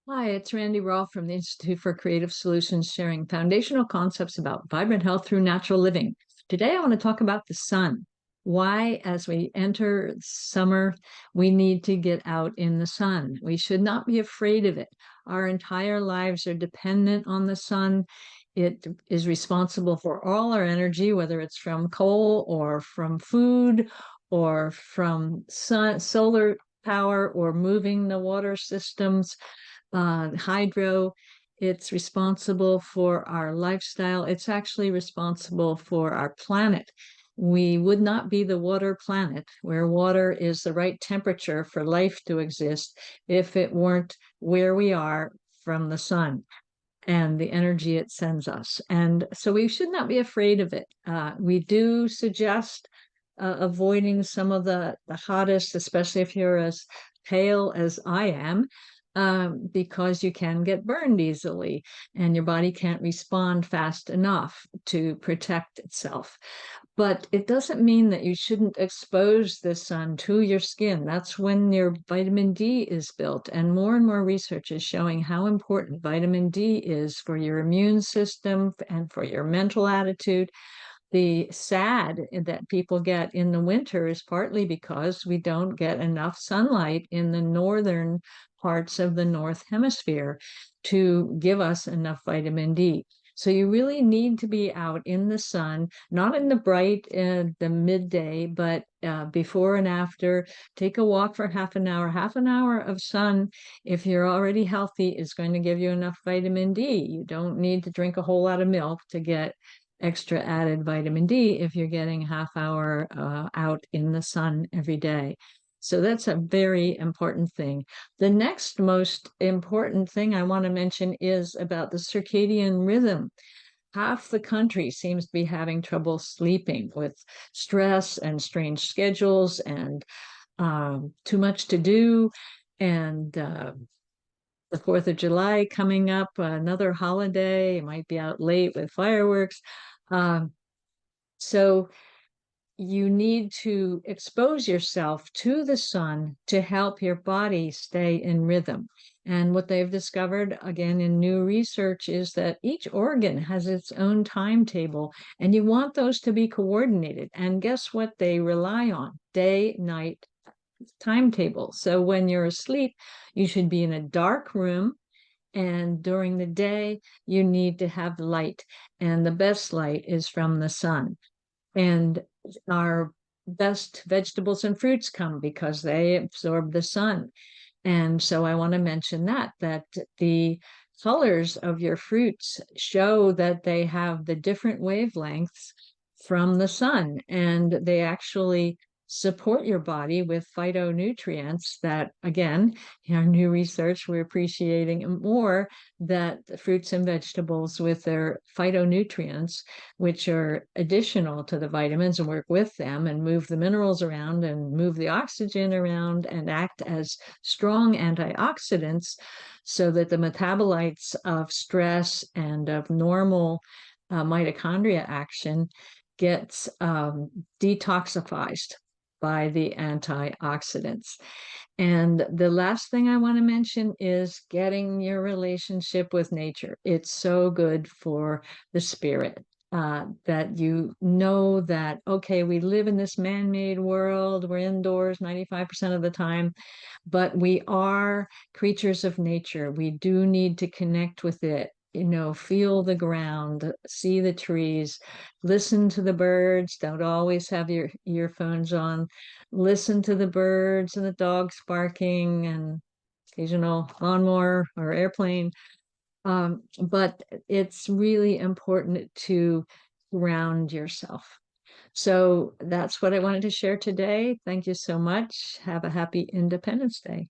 Hi, it's Randy Rolfe from the Institute for Creative Solutions, sharing foundational concepts about vibrant health through natural living. Today, I want to talk about the sun. Why, as we enter summer, we need to get out in the sun. We should not be afraid of it. Our entire lives are dependent on the sun. It is responsible for all our energy, whether it's from coal or from food or from solar power or moving the water systems, hydro. It's responsible for our lifestyle. It's actually responsible for our planet. We would not be the water planet where water is the right temperature for life to exist if it weren't where we are from the sun and the energy it sends us. And so we should not be afraid of it. We do suggest avoiding some of the hottest, especially if you're as pale as I am, because you can get burned easily and your body can't respond fast enough to protect itself. But it doesn't mean that you shouldn't expose the sun to your skin. That's when your vitamin D is built. And more research is showing how important vitamin D is for your immune system and for your mental attitude. The SAD that people get in the winter is partly because we don't get enough sunlight in the northern parts of the North Hemisphere to give us enough vitamin D. So you really need to be out in the sun, not in the bright, the midday, but before and after. Take a walk for half an hour. Half an hour of sun, if you're already healthy, is going to give you enough vitamin D. You don't need to drink a whole lot of milk to get extra added vitamin D if you're getting a half hour out in the sun every day. So that's a very important thing. The next most important thing I want to mention is about the circadian rhythm. Half the country seems to be having trouble sleeping with stress and strange schedules and too much to do. And the 4th of July coming up, another holiday, you might be out late with fireworks. Um, so you need to expose yourself to the sun to help your body stay in rhythm. And what they've discovered, again, in new research, is that each organ has its own timetable, and you want those to be coordinated. And guess what they rely on? Day, night timetable. So when you're asleep, you should be in a dark room. And during the day, you need to have light. And the best light is from the sun. And our best vegetables and fruits come because they absorb the sun. And so I want to mention that the colors of your fruits show that they have the different wavelengths from the sun, and they actually support your body with phytonutrients that, again, in our new research, we're appreciating more that the fruits and vegetables with their phytonutrients, which are additional to the vitamins and work with them and move the minerals around and move the oxygen around and act as strong antioxidants so that the metabolites of stress and of normal mitochondria action gets detoxified by the antioxidants. And the last thing I want to mention is getting your relationship with nature. It's so good for the spirit. That you know that, okay, we live in this man-made world, we're indoors 95% of the time, but we are creatures of nature. We do need to connect with it, feel the ground, see the trees, listen to the birds. Don't always have your earphones on. Listen to the birds and the dogs barking and occasional lawnmower or airplane. But it's really important to ground yourself. So that's what I wanted to share today. Thank you so much. Have a happy Independence Day.